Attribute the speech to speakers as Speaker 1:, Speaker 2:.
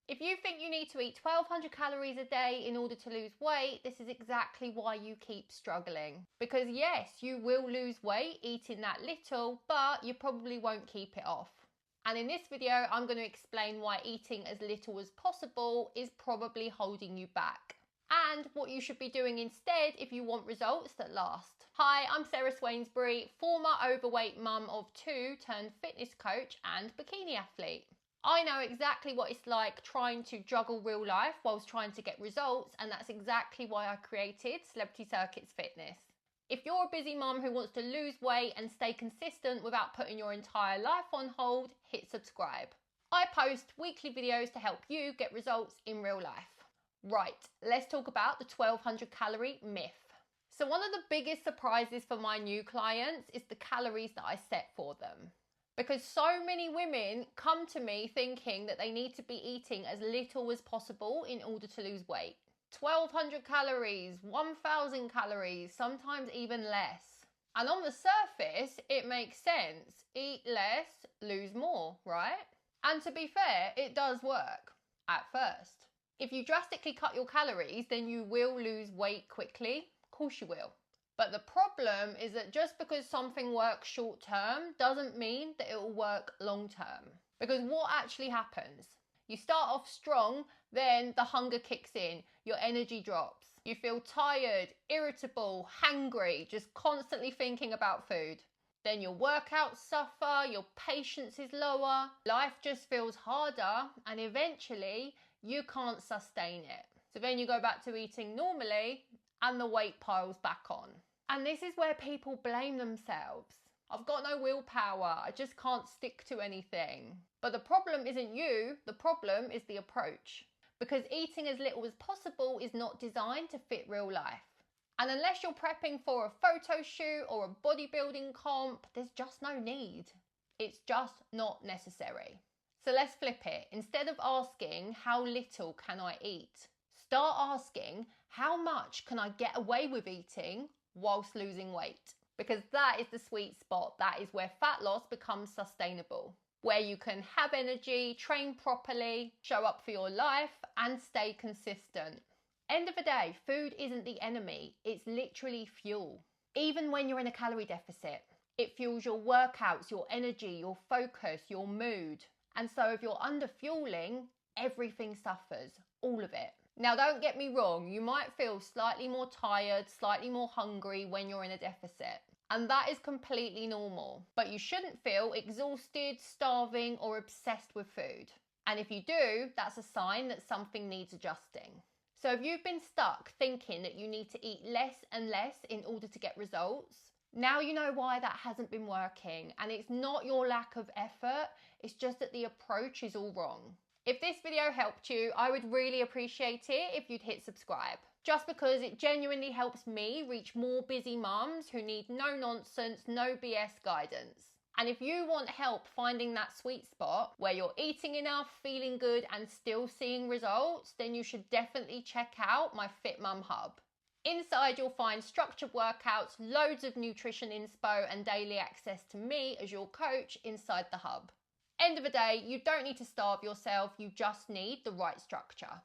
Speaker 1: If you think you need to eat 1200 calories a day in order to lose weight, this is exactly why you keep struggling. Because yes, you will lose weight eating that little, but you probably won't keep it off. And in this video, I'm going to explain why eating as little as possible is probably holding you back, and what you should be doing instead if you want results that last. Hi, I'm Sarah Swainsbury, former overweight mum of two turned fitness coach and bikini athlete. I know exactly what it's like trying to juggle real life whilst trying to get results, and that's exactly why I created Celebrity Circuits Fitness. If you're a busy mum who wants to lose weight and stay consistent without putting your entire life on hold, hit subscribe. I post weekly videos to help you get results in real life. Right, let's talk about the 1200 calorie myth. So one of the biggest surprises for my new clients is the calories that I set for them. Because so many women come to me thinking that they need to be eating as little as possible in order to lose weight. 1200 calories, 1000 calories, sometimes even less. And on the surface, it makes sense. Eat less, lose more, right? And to be fair, it does work at first. If you drastically cut your calories, then you will lose weight quickly. Of course you will. But the problem is that just because something works short term doesn't mean that it will work long term. Because what actually happens? You start off strong, then the hunger kicks in, your energy drops. You feel tired, irritable, hangry, just constantly thinking about food. Then your workouts suffer, your patience is lower, life just feels harder, and eventually you can't sustain it. So then you go back to eating normally, and the weight piles back on. And this is where people blame themselves. I've got no willpower, I just can't stick to anything. But the problem isn't you, the problem is the approach. Because eating as little as possible is not designed to fit real life. And unless you're prepping for a photo shoot or a bodybuilding comp, there's just no need. It's just not necessary. So let's flip it. Instead of asking, how little can I eat? Start asking, how much can I get away with eating whilst losing weight? Because that is the sweet spot. That is where fat loss becomes sustainable, where you can have energy, train properly, show up for your life, and stay consistent. End of the day, food isn't the enemy. It's literally fuel. Even when you're in a calorie deficit, it fuels your workouts, your energy, your focus, your mood. And so if you're under fueling, everything suffers, all of it. Now, don't get me wrong, you might feel slightly more tired, slightly more hungry when you're in a deficit. And that is completely normal. But you shouldn't feel exhausted, starving, or obsessed with food. And if you do, that's a sign that something needs adjusting. So if you've been stuck thinking that you need to eat less and less in order to get results, now you know why that hasn't been working. And it's not your lack of effort, it's just that the approach is all wrong. If this video helped you, I would really appreciate it if you'd hit subscribe. Just because it genuinely helps me reach more busy mums who need no nonsense, no BS guidance. And if you want help finding that sweet spot where you're eating enough, feeling good, and still seeing results, then you should definitely check out my FITMum Hub. Inside you'll find structured workouts, loads of nutrition inspo, and daily access to me as your coach inside the hub. End of the day, you don't need to starve yourself, you just need the right structure.